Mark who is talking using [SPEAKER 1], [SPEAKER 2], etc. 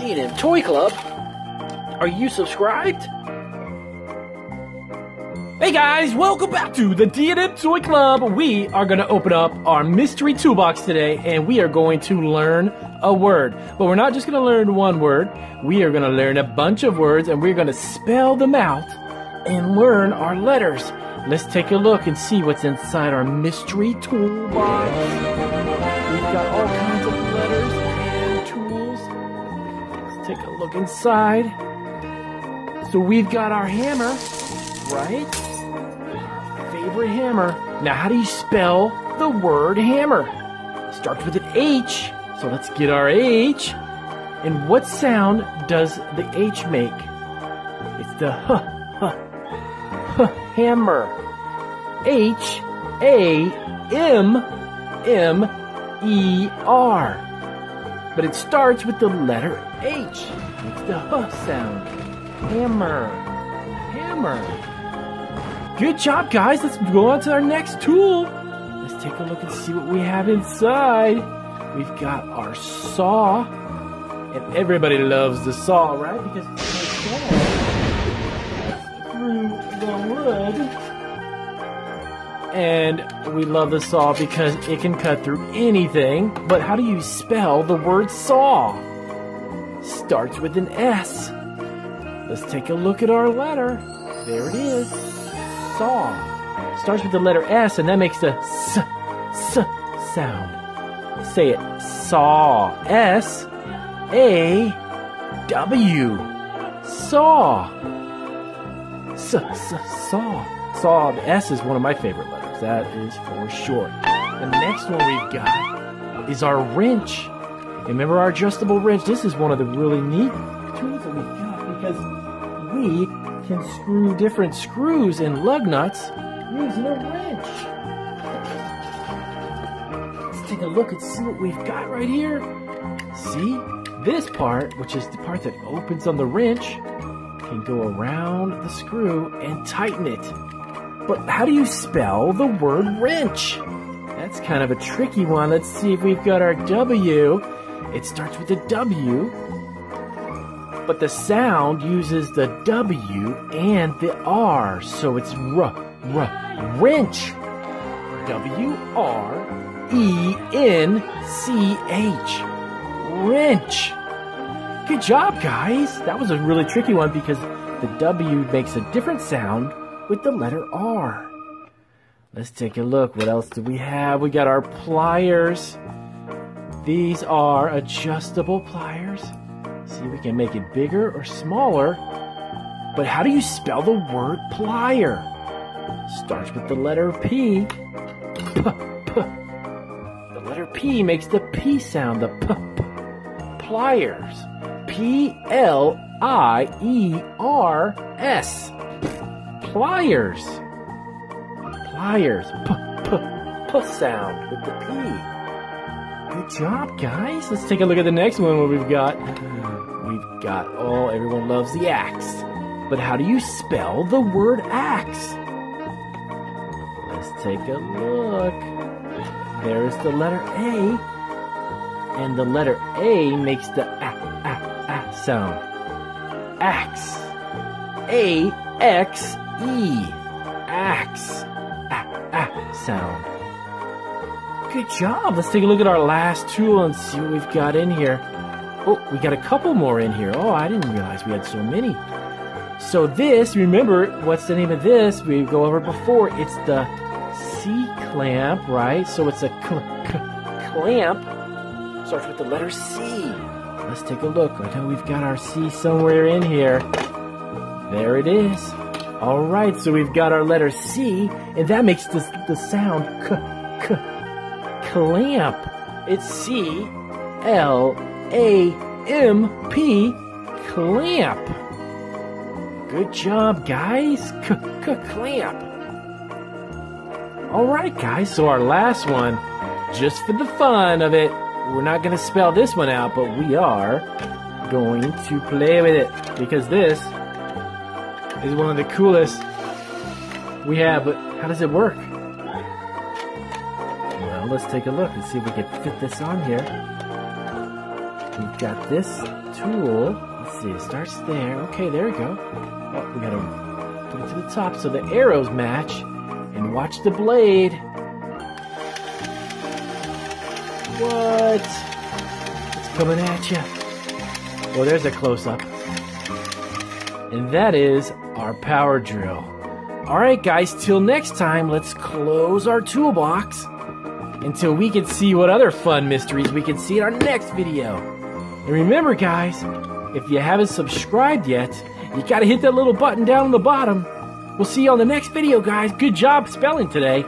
[SPEAKER 1] D&M Toy Club. Are you subscribed? Hey guys, welcome back to the D&M Toy Club. We are going to open up our mystery toolbox today, and we are going to learn a word. But we're not just going to learn one word. We are going to learn a bunch of words, and we're going to spell them out and learn our letters. Let's take a look and see what's inside our mystery toolbox. We've got all kinds of letters and tools. Let's take a look inside. So we've got our hammer, right? Favorite hammer. Now, how do you spell the word hammer? It starts with an H, so let's get our H. And what sound does the H make? It's the hammer. H-A-M-M-E-R. But it starts with the letter H. It's the sound. Hammer. Hammer. Good job, guys. Let's go on to our next tool. Let's take a look and see what we have inside. We've got our saw. And everybody loves the saw, right? Because it's a saw through the wood. And we love the saw because it can cut through anything. But how do you spell the word saw? Starts with an S. Let's take a look at our letter. There it is. Saw. Starts with the letter S, and that makes the S sound. Say it. Saw. S-A-W. Saw. Saw. Saw. The S is one of my favorite letters. That is for sure. The next one we've got is our wrench. Remember our adjustable wrench? This is one of the really neat tools that we've got because we can screw different screws and lug nuts using a wrench. Let's take a look and see what we've got right here. See? This part, which is the part that opens on the wrench, can go around the screw and tighten it. But how do you spell the word wrench? That's kind of a tricky one. Let's see if we've got our W. It starts with a W. But the sound uses the W and the R, so it's wrench. W-R-E-N-C-H. Wrench. Good job, guys. That was a really tricky one because the W makes a different sound with the letter R. Let's take a look. What else do we have? We got our pliers. These are adjustable pliers. See, we can make it bigger or smaller. But how do you spell the word plier? Starts with the letter P. The letter P makes the P sound, the P. Pliers. P-L-I-E-R-S. Pliers. Pliers. P sound with the P. Good job, guys. Let's take a look at the next one. What we've got. Oh, everyone loves the axe. But how do you spell the word axe? Let's take a look. There's the letter A. And the letter A makes the sound. Axe. A-X-E. Axe. Sound. Good job. Let's take a look at our last tool and see what we've got in here. Oh, we got a couple more in here. Oh, I didn't realize we had so many. So this, remember, what's the name of this? We go over before. It's the C-clamp, right? So it's a clamp. Starts with the letter C. Let's take a look. I know we've got our C somewhere in here. There it is. All right, so we've got our letter C, and that makes the sound clamp. It's C-L-A-M-P, clamp. Good job, guys. Clamp. All right, guys, so our last one, just for the fun of it, we're not going to spell this one out, but we are going to play with it because this is one of the coolest we have. But how does it work? Well, let's take a look and see if we can fit this on here. We've got this tool. Let's see, it starts there. Okay, there we go. Oh, we gotta put it to the top so the arrows match. And watch the blade. What? It's coming at you. Well, there's a close-up. And that is our power drill. Alright guys, till next time, let's close our toolbox until we can see what other fun mysteries we can see in our next video. And remember guys, if you haven't subscribed yet, you gotta hit that little button down on the bottom. We'll see you on the next video, guys. Good job spelling today.